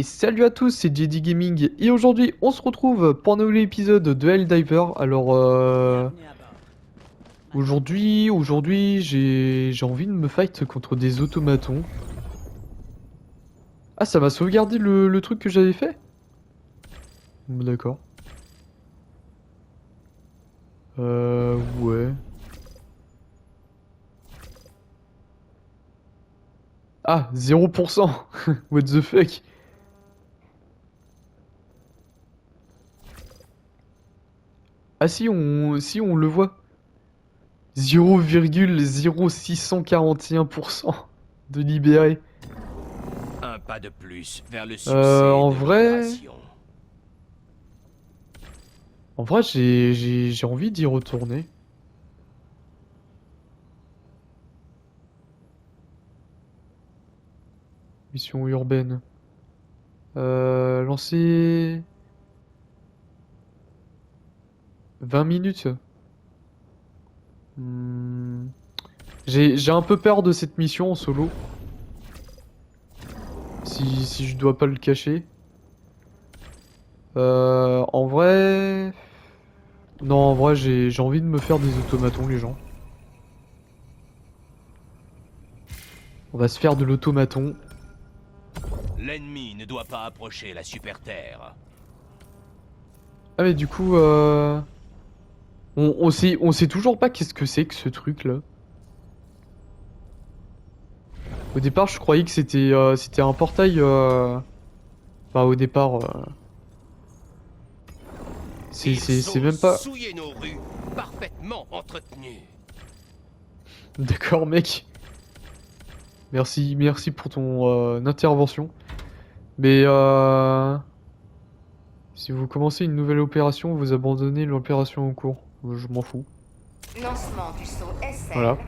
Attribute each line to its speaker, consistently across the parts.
Speaker 1: Salut à tous, c'est JD Gaming et aujourd'hui on se retrouve pour un nouvel épisode de Helldiver. Alors aujourd'hui j'ai envie de me fight contre des automatons. Ah, ça m'a sauvegardé le truc que j'avais fait? D'accord. Ouais. Ah, 0%. What the fuck? Ah si on le voit. 0,0641% de libéré.
Speaker 2: Un pas de plus vers le succès
Speaker 1: En
Speaker 2: de
Speaker 1: vrai...
Speaker 2: l'opération.
Speaker 1: En vrai, j'ai envie d'y retourner. Mission urbaine. Lancer... 20 minutes. Hmm. J'ai un peu peur de cette mission en solo. Si je dois pas le cacher. En vrai... Non, en vrai, j'ai envie de me faire des automatons, les gens. On va se faire de l'automaton.
Speaker 2: L'ennemi ne doit pas approcher la Super Terre.
Speaker 1: Ah mais du coup, on sait toujours pas qu'est-ce que c'est que ce truc-là. Au départ, je croyais que c'était un portail... Bah au départ... C'est
Speaker 2: Ils ont
Speaker 1: même pas...
Speaker 2: souillé nos rues, parfaitement entretenues.
Speaker 1: D'accord, mec. Merci pour ton intervention. Mais si vous commencez une nouvelle opération, vous abandonnez l'opération en cours. Je m'en fous.
Speaker 3: Lancement du saut SL
Speaker 1: Voilà.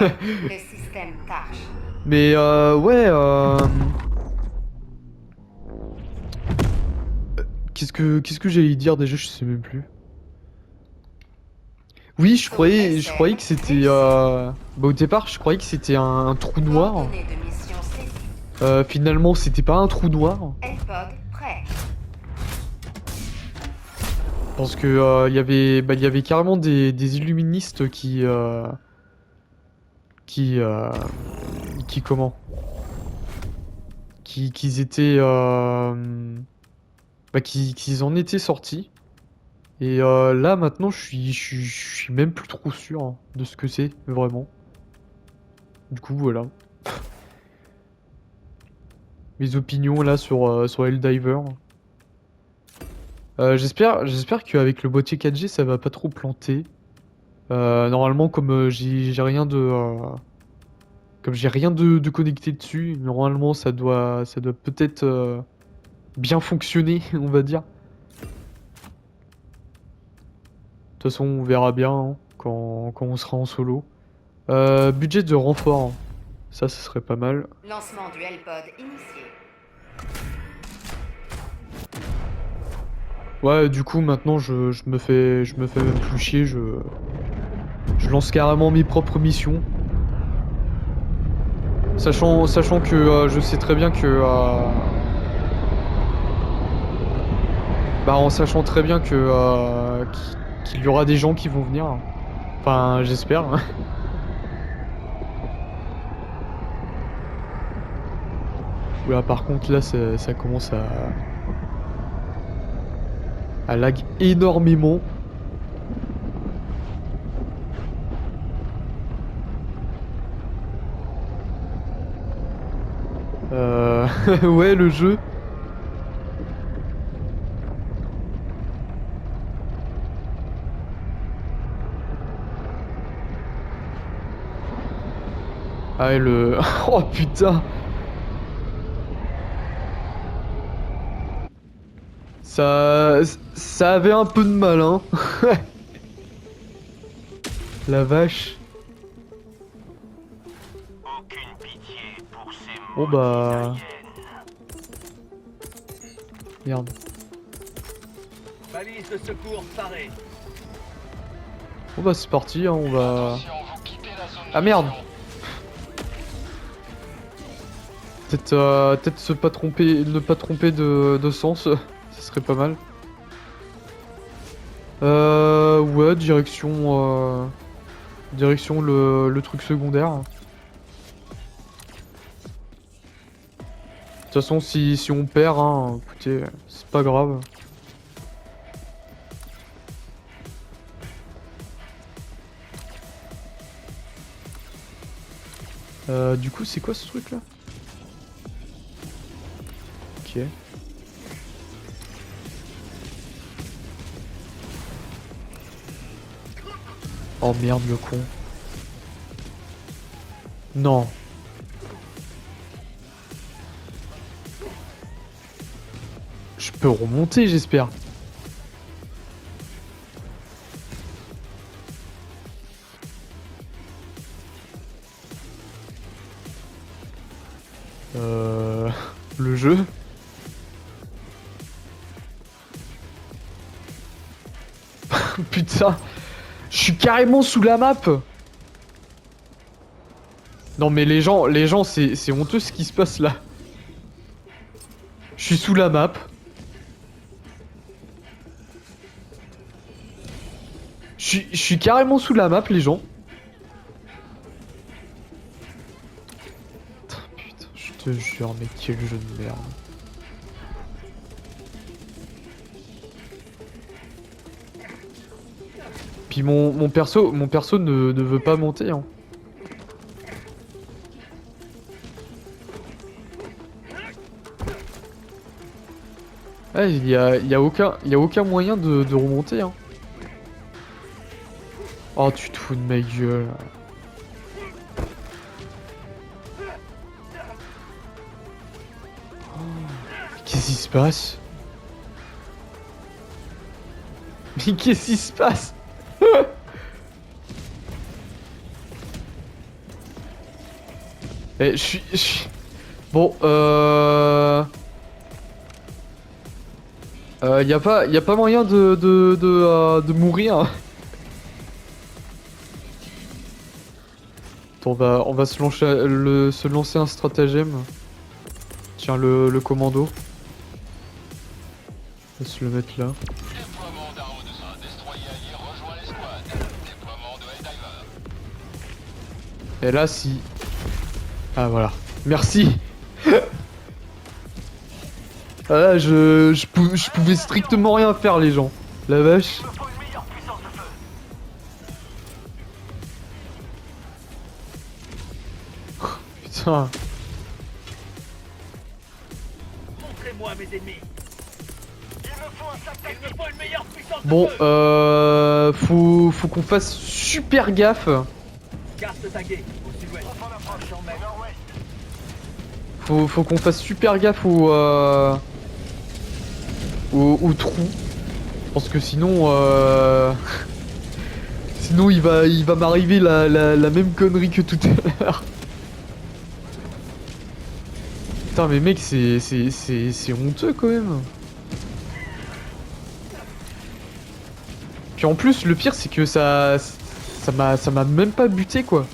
Speaker 3: vers le système Tarche.
Speaker 1: Mais ouais, qu'est-ce que j'allais dire déjà, je sais même plus. Oui, je croyais que c'était bah, au départ, je croyais que c'était un trou noir.
Speaker 3: Coordonnées de mission saisies.
Speaker 1: Finalement, c'était pas un trou noir.
Speaker 3: LPOG prêt.
Speaker 1: Parce que il y avait carrément des illuministes qui, euh, qui comment? Qui étaient, bah, qu'ils en étaient sortis. Et là, maintenant, je suis même plus trop sûr hein, de ce que c'est, vraiment. Du coup, voilà. Mes opinions, là, sur Helldiver. J'espère qu'avec le boîtier 4G, ça va pas trop planter. Normalement, comme j'ai rien de... comme j'ai rien de connecté dessus, normalement, ça doit peut-être bien fonctionner, on va dire. De toute façon, on verra bien hein, quand on sera en solo. Budget de renfort. Ça serait pas mal.
Speaker 3: Lancement du LPOD initié.
Speaker 1: Ouais, du coup, maintenant, je me fais même plus chier. Je lance carrément mes propres missions. Sachant que je sais très bien que... bah, en sachant très bien que... qu'il y aura des gens qui vont venir. Enfin, j'espère. Oula, par contre, là, ça commence à lag énormément. Ouais, le jeu. Ah, et le... Oh, putain. Ça avait un peu de mal, hein. La vache.
Speaker 2: Aucune pitié pour ces
Speaker 1: Bon, bah... Merde.
Speaker 2: Balise de secours parée.
Speaker 1: Bon, bah, c'est parti, hein, on va... Ah, merde. Peut-être se pas tromper, ne pas tromper de sens, ça serait pas mal. Ouais, direction le truc secondaire. De toute façon, si on perd, hein, écoutez, c'est pas grave. Du coup, c'est quoi ce truc là? Ok. Oh merde, le con. Non. Je peux remonter, j'espère. Le jeu. Putain. Je suis carrément sous la map. Non mais les gens, c'est honteux ce qui se passe là. Je suis sous la map. Je suis carrément sous la map, les gens. Putain, je te jure, mais quel jeu de merde. Puis mon perso ne veut pas monter, hein. Ah, il y a aucun moyen de remonter, hein. Oh, tu te fous de ma gueule. Oh, qu'est-ce qui se passe? Mais qu'est-ce qui se passe? Eh, je suis... Bon, y a pas moyen de mourir. Attends, on va se lancer un stratagème. Tiens, le commando. On va se le mettre là.
Speaker 4: Déploiement d'Arrow 2, destroyer allié rejoint l'escouade. Déploiement de Helldiver.
Speaker 1: Et là, si... Ah, voilà. Merci. Ah là, je pouvais strictement rien faire, les gens. La vache. Putain.
Speaker 5: Montrez-moi mes ennemis. Il me faut une meilleure puissance.
Speaker 1: Bon, faut qu'on fasse super gaffe.
Speaker 5: Carte taguée au sud-ouest.
Speaker 1: Faut qu'on fasse super gaffe au trou. Parce que sinon, sinon il va m'arriver la même connerie que tout à l'heure. Putain, mais mec, c'est honteux quand même. Puis en plus, le pire, c'est que ça m'a même pas buté, quoi.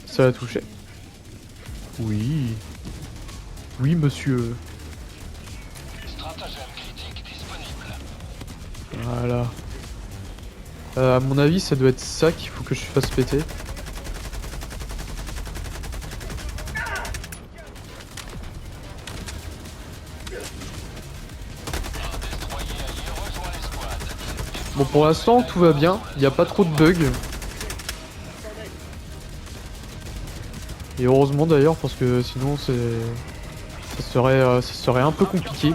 Speaker 1: Ça a touché. Oui. Oui, monsieur.
Speaker 4: Stratagème critique disponible.
Speaker 1: Voilà. À mon avis, ça doit être ça qu'il faut que je fasse péter. Bon, pour l'instant, tout va bien. Il n'y a pas trop de bugs. Et heureusement d'ailleurs, parce que sinon ça serait un peu compliqué.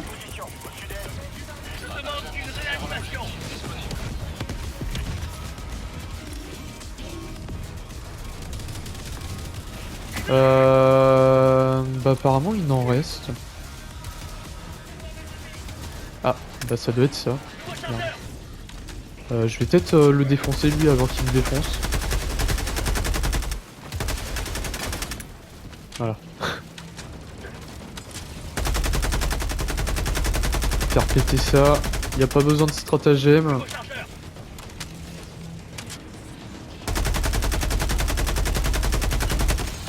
Speaker 1: Bah apparemment il en reste. Ah, bah ça doit être ça. Je vais peut-être le défoncer lui avant qu'il me défonce. Voilà. Faire péter ça. Y a pas besoin de stratagème.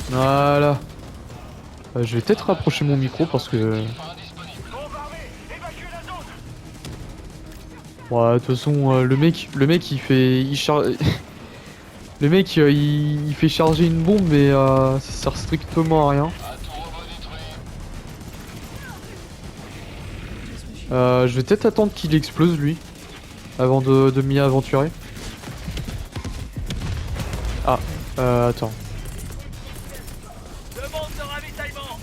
Speaker 1: Voilà. Je vais peut-être rapprocher mon micro parce que...
Speaker 5: Bombardez. Évacuez la zone.
Speaker 1: Ouais, de toute façon, le mec il fait... Le mec il fait charger une bombe mais ça sert strictement à rien.
Speaker 4: Atout robot détruit.
Speaker 1: Je vais peut-être attendre qu'il explose lui. Avant de m'y aventurer. Ah, attends.
Speaker 5: Demande de ravitaillement.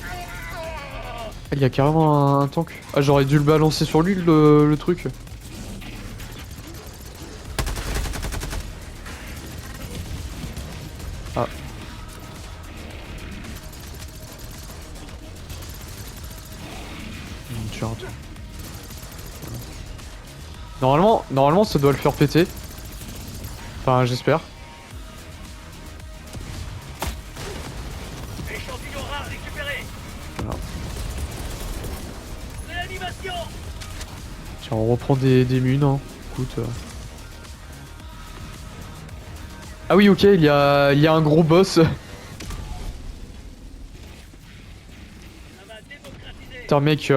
Speaker 1: Il y a carrément un tank. Ah, j'aurais dû le balancer sur lui le truc. Ah. Tiens, attends. Normalement ça doit le faire péter. Enfin, j'espère.
Speaker 5: Échantillon rare récupéré.
Speaker 1: Voilà.
Speaker 5: Réanimation.
Speaker 1: Tiens, on reprend des munes, hein. Écoute. Ah oui, ok, il y a un gros boss.
Speaker 5: Ça va démocratiser.
Speaker 1: Putain, mec,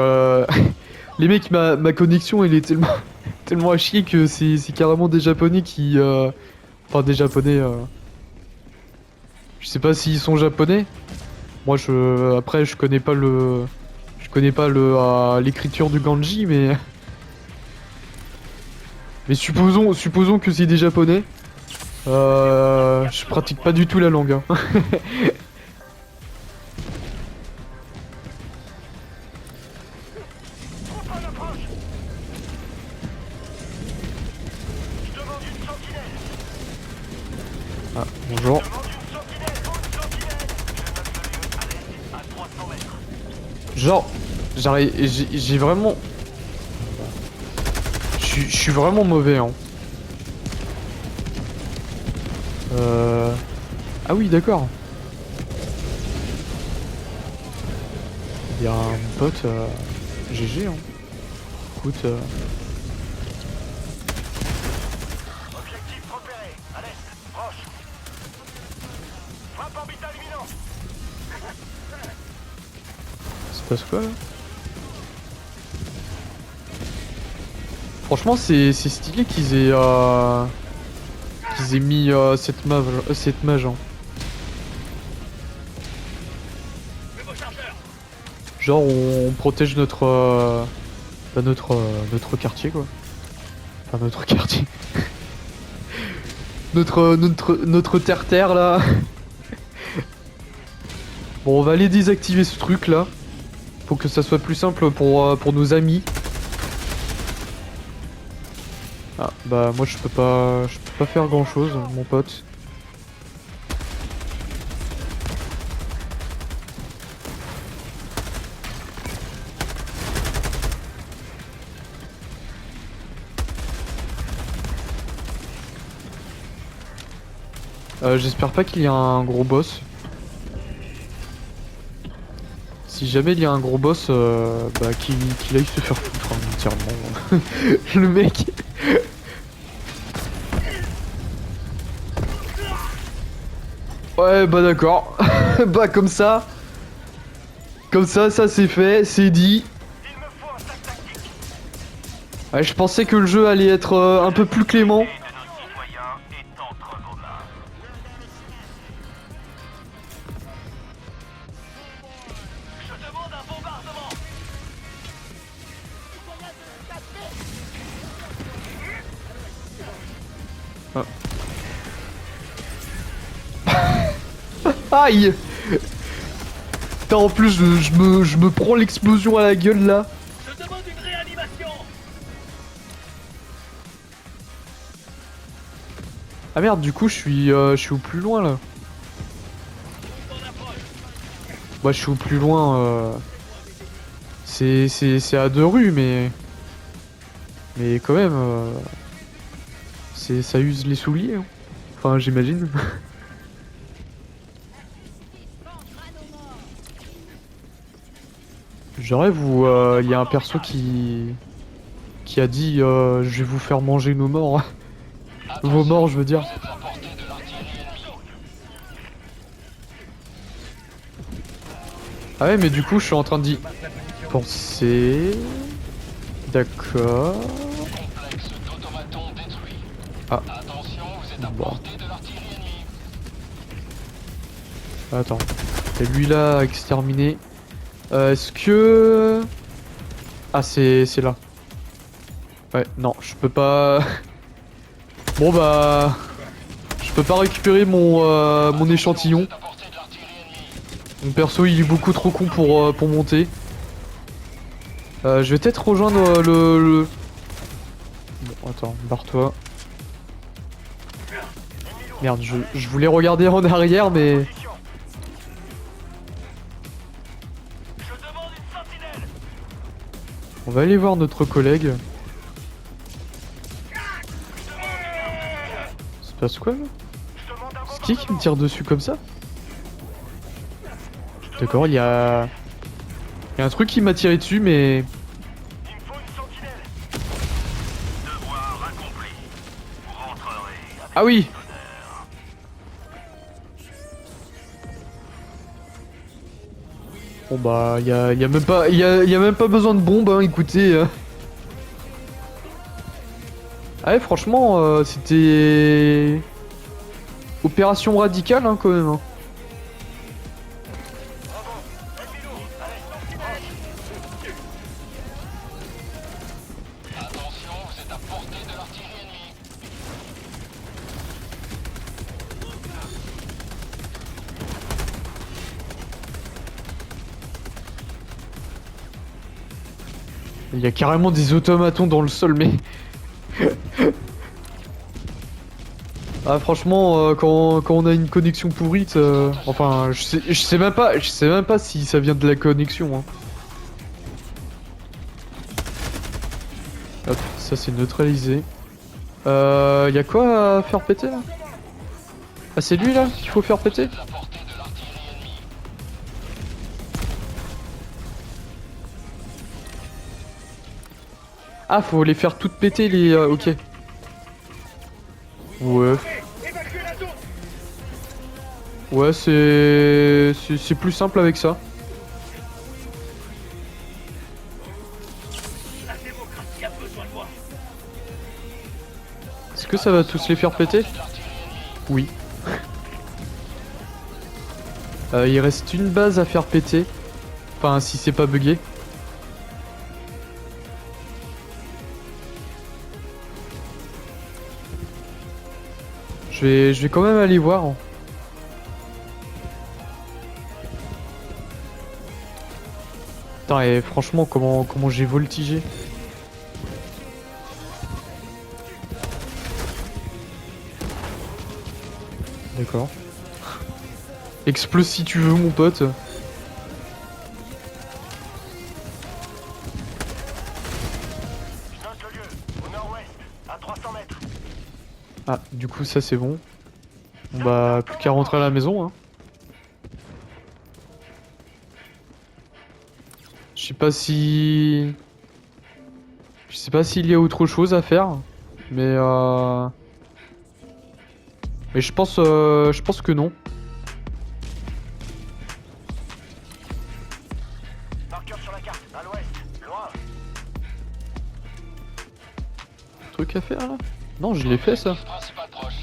Speaker 1: les mecs, ma connexion, elle est tellement à chier que c'est carrément des japonais qui... Enfin, des japonais... Je sais pas s'ils sont japonais. Moi, après, je connais pas le... Je connais pas l'écriture du kanji, mais... Mais supposons que c'est des japonais. Je pratique pas du tout la langue, hein.
Speaker 5: Troupe en approche. Je demande une sentinelle.
Speaker 1: Ah, bonjour.
Speaker 5: Demande une sentinelle. Une sentinelle. Je note le lieu. Alerte à 300 mètres.
Speaker 1: Genre, j'ai vraiment... Je suis vraiment mauvais, hein. Ah oui, d'accord. Il y a un pote, GG, hein. Écoute,
Speaker 5: Objectif repéré. À l'est. Proche. Frappe orbital imminent.
Speaker 1: ça se passe quoi, là? Franchement, c'est stylé qu'ils aient mis cette mage, hein.
Speaker 5: Nouveau chargeur.
Speaker 1: Genre, on protège notre quartier, quoi. Enfin, notre quartier. notre terre-terre, là. Bon, on va aller désactiver ce truc, là. Pour que ça soit plus simple pour nos amis. Ah, bah, moi, je peux pas faire grand-chose, mon pote. J'espère pas qu'il y a un gros boss. Si jamais il y a un gros boss, bah qu'il aille se faire foutre, hein, entièrement. Le mec. Ouais, bah d'accord. Bah comme ça. Comme ça c'est fait, c'est dit.
Speaker 5: Il me faut un sac tactique.
Speaker 1: Ouais, je pensais que le jeu allait être un peu plus clément.
Speaker 5: De nos citoyens est entre vos mains. Je demande un bombardement.
Speaker 1: Aïe. Putain, en plus je me prends l'explosion à la gueule là.
Speaker 5: Je demande une réanimation.
Speaker 1: Ah merde, du coup je suis au plus loin là.
Speaker 5: Troupe en approche.
Speaker 1: Bah je suis au plus loin. C'est à 2 rues mais quand même ça use les souliers, hein. Enfin j'imagine. Je rêve où il y a un perso qui a dit je vais vous faire manger nos morts. Vos morts, je veux dire.
Speaker 4: Vous êtes à portée de l'artillerie ennemie.
Speaker 1: Ah ouais, mais du coup, je suis en train d'y penser. D'accord.
Speaker 4: Complexe d'automaton détruit.
Speaker 1: Ah.
Speaker 4: Attention, vous êtes à
Speaker 1: Bon.
Speaker 4: portée de l'artillerie ennemie.
Speaker 1: Attends. Et lui là, exterminé. Est-ce que... Ah, c'est là. Ouais, non, je peux pas... Bon bah... Je peux pas récupérer mon échantillon.
Speaker 4: À portée de l'artillerie ennemie.
Speaker 1: Mon perso, il est beaucoup trop con pour monter. Je vais peut-être rejoindre le... Bon, attends, barre-toi. Merde, je voulais regarder en arrière, mais...
Speaker 5: Position. Je demande une sentinelle.
Speaker 1: On va aller voir notre collègue. Ça se passe quoi là?
Speaker 5: Je demande un
Speaker 1: C'est qui me tire dessus comme ça? D'accord, il y a... Il y a un truc qui m'a tiré dessus, mais...
Speaker 5: Il me faut une sentinelle. Devoir accompli. Vous rentrerez avec
Speaker 1: Ah oui! Bon bah, il y a même pas... Il y a même pas besoin de bombes, hein, écoutez. Ah ouais, franchement, c'était... Opération radicale, hein, quand même. Hein.
Speaker 4: Attention, vous êtes à portée de l'artillerie ennemie.
Speaker 1: Il y a carrément des automatons dans le sol, mais... Ah franchement, quand on a une connexion pourrite, enfin, je sais même pas si ça vient de la connexion. Hein. Hop, ça c'est neutralisé. Y a quoi à faire péter là? Ah c'est lui là qu'il faut faire péter?
Speaker 4: À portée de l'artillerie ennemie.
Speaker 1: Ah faut les faire toutes péter les... ok. Ouais.
Speaker 5: évacuer la zone.
Speaker 1: Ouais c'est plus simple avec ça.
Speaker 5: La démocratie a besoin de moi.
Speaker 1: Est-ce que ça va tous les faire péter? Oui. Il reste une base à faire péter. Enfin, si c'est pas bugué. Je vais quand même aller voir. Putain, et franchement, comment j'ai voltigé. D'accord. Explose si tu veux, mon pote.
Speaker 5: Je note le lieu. Au nord-ouest. À 300 mètres.
Speaker 1: Ah, du coup, ça c'est bon. Bon, bah, plus qu'à rentrer à la maison, hein. Je sais pas si... Je sais pas s'il y a autre chose à faire, mais mais je pense que non.
Speaker 5: Marqueur sur la carte. À l'ouest. Loin.
Speaker 1: Truc à faire là? Non, je l'ai fait ça.
Speaker 4: Principal proche.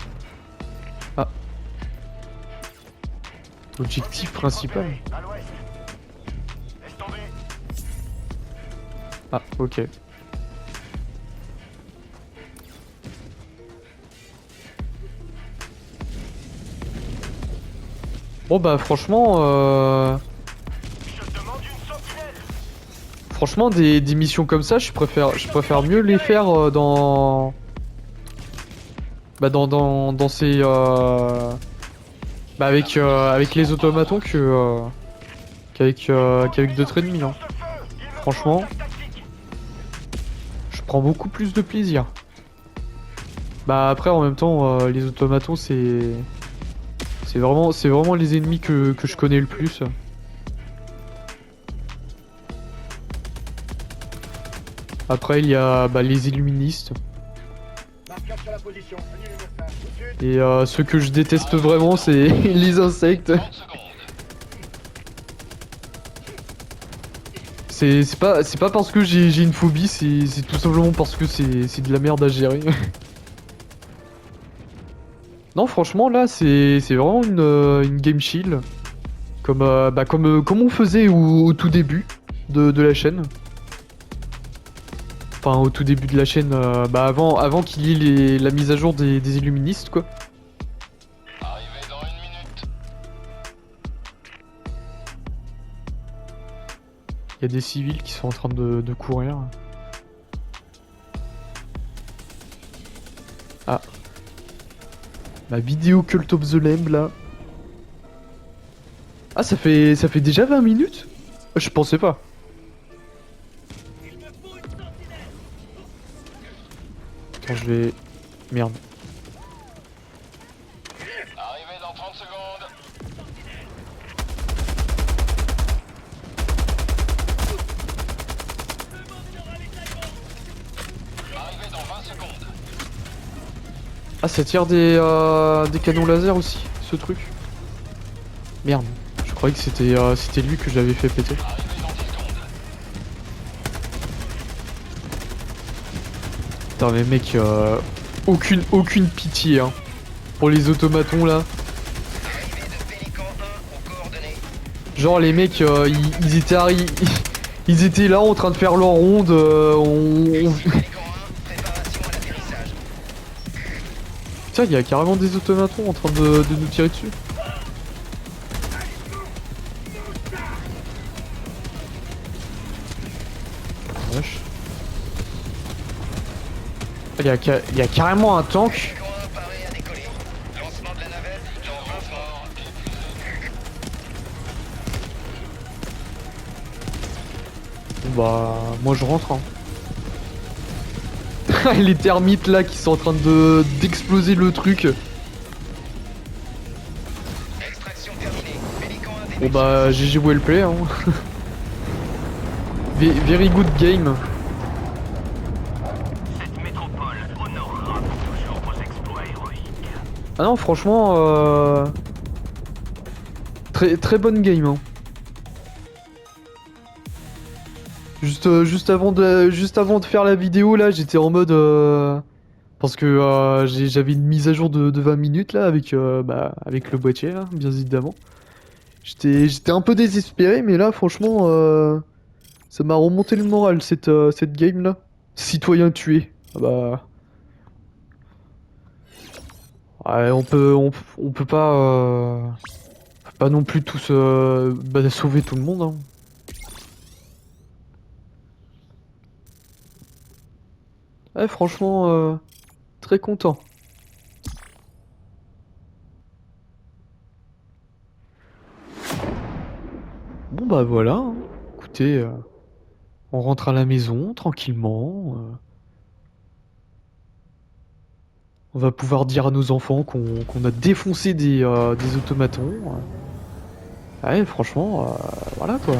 Speaker 1: Objectif principal.
Speaker 5: À l'ouest. Laisse tomber.
Speaker 1: Ah, ok. Bon bah franchement,
Speaker 5: Je demande une sentinelle.
Speaker 1: franchement des missions comme ça, je préfère mieux les faire dans ces bah avec les automatons que qu'avec d'autres ennemis. Hein. Franchement, je prends beaucoup plus de plaisir. Bah après en même temps les automatons c'est vraiment les ennemis que je connais le plus. Après il y a bah, les illuministes
Speaker 5: Marqueur sur la position. Annulez le flash. Tout de suite.
Speaker 1: et ceux que je déteste vraiment c'est les insectes.
Speaker 4: 30 secondes.
Speaker 1: C'est pas parce que j'ai une phobie, c'est tout simplement parce que c'est de la merde à gérer. Non, franchement, là, c'est vraiment une game chill. Comme, comme on faisait au tout début de la chaîne. Enfin, au tout début de la chaîne, avant qu'il y ait la mise à jour des illuministes, quoi.
Speaker 4: Arrivé dans 1 minute.
Speaker 1: Il y a des civils qui sont en train de courir. Ah. Ma vidéo Cult of the Lamb, là. Ah, ça fait déjà 20 minutes? Je pensais pas. Attends, je vais... Merde.
Speaker 4: Arrivé dans 30 secondes. Arrivé dans 20 secondes.
Speaker 1: Ah, ça tire des canons laser aussi, ce truc. Merde. Je croyais que c'était lui que j'avais fait péter.
Speaker 4: Arrivé dans 10 secondes.
Speaker 1: Putain, les mecs, aucune pitié, hein. Pour les automatons, là. Genre, les mecs, ils étaient ils étaient là en train de faire leur ronde. Putain, il y a carrément des automatons en train de nous tirer dessus. Wesh. Il y a carrément un tank. Bon, bah, moi je rentre. Hein. Les termites là qui sont en train d'exploser le truc. Bon bah GG well play hein. Very good game.
Speaker 5: Cette métropole honorera pour toujours vos exploits héroïques.
Speaker 1: Ah non franchement très bonne game hein. Juste avant de faire la vidéo là j'étais en mode parce que j'avais une mise à jour de 20 minutes là avec avec le boîtier là bien évidemment. J'étais un peu désespéré mais là franchement ça m'a remonté le moral cette game là. Citoyen tué. Ah bah ouais, on peut pas non plus tous sauver tout le monde hein. Ouais, franchement, très content. Bon bah voilà, hein. Écoutez, on rentre à la maison tranquillement. On va pouvoir dire à nos enfants qu'on a défoncé des automatons. Ouais, franchement, voilà quoi.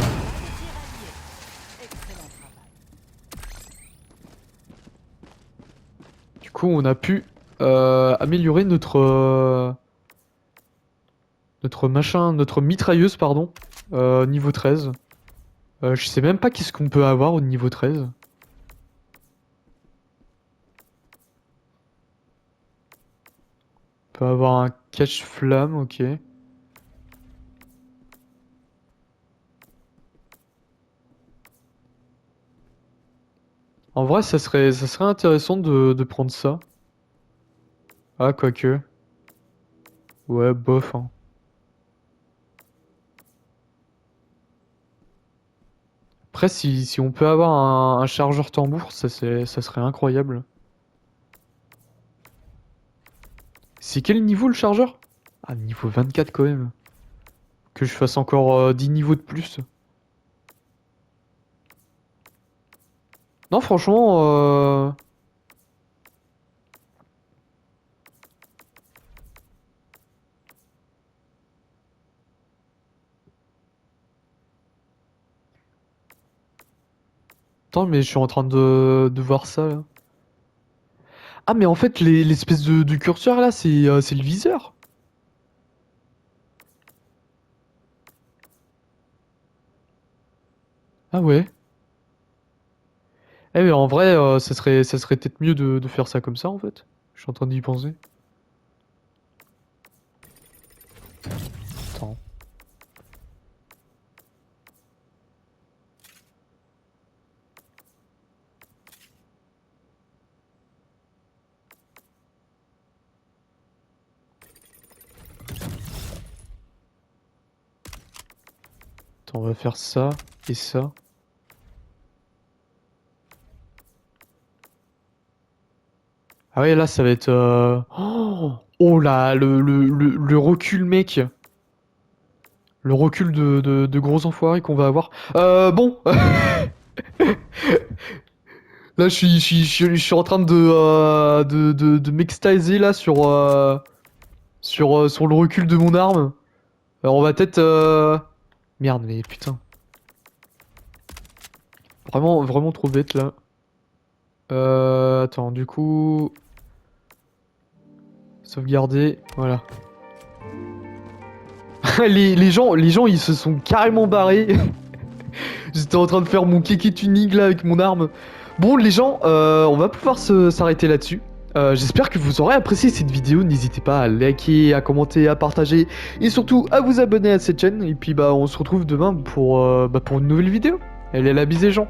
Speaker 1: Du coup, on a pu améliorer notre mitrailleuse, pardon, niveau 13. Je sais même pas qu'est-ce qu'on peut avoir au niveau 13. On peut avoir un cache-flamme, ok. En vrai, ça serait intéressant de prendre ça. Ah, quoique. Ouais, bof, hein. Après, si on peut avoir un chargeur tambour, ça serait incroyable. C'est quel niveau le chargeur? Ah, niveau 24 quand même. Que je fasse encore 10 niveaux de plus. Non, franchement... Attends, mais je suis en train de voir ça, là. Ah, mais en fait, l'espèce de curseur, là, c'est le viseur. Ah ouais. Eh mais en vrai, ça serait peut-être mieux de faire ça comme ça en fait. Je suis en train d'y penser. Attends. Attends, on va faire ça et ça. Ah ouais, là, ça va être... Oh là, le recul, mec. Le recul de gros enfoirés qu'on va avoir. Bon. Là, je suis en train de m'extasier, là, sur le recul de mon arme. Alors, on va peut-être... Merde, mais putain. Vraiment trop bête, là. Attends, du coup... Sauvegarder, voilà. Les gens, ils se sont carrément barrés. J'étais en train de faire mon kéké tuning là avec mon arme. Bon les gens, on va pouvoir s'arrêter là-dessus. J'espère que vous aurez apprécié cette vidéo. N'hésitez pas à liker, à commenter, à partager et surtout à vous abonner à cette chaîne. Et puis bah on se retrouve demain pour une nouvelle vidéo. Allez, la bise les gens.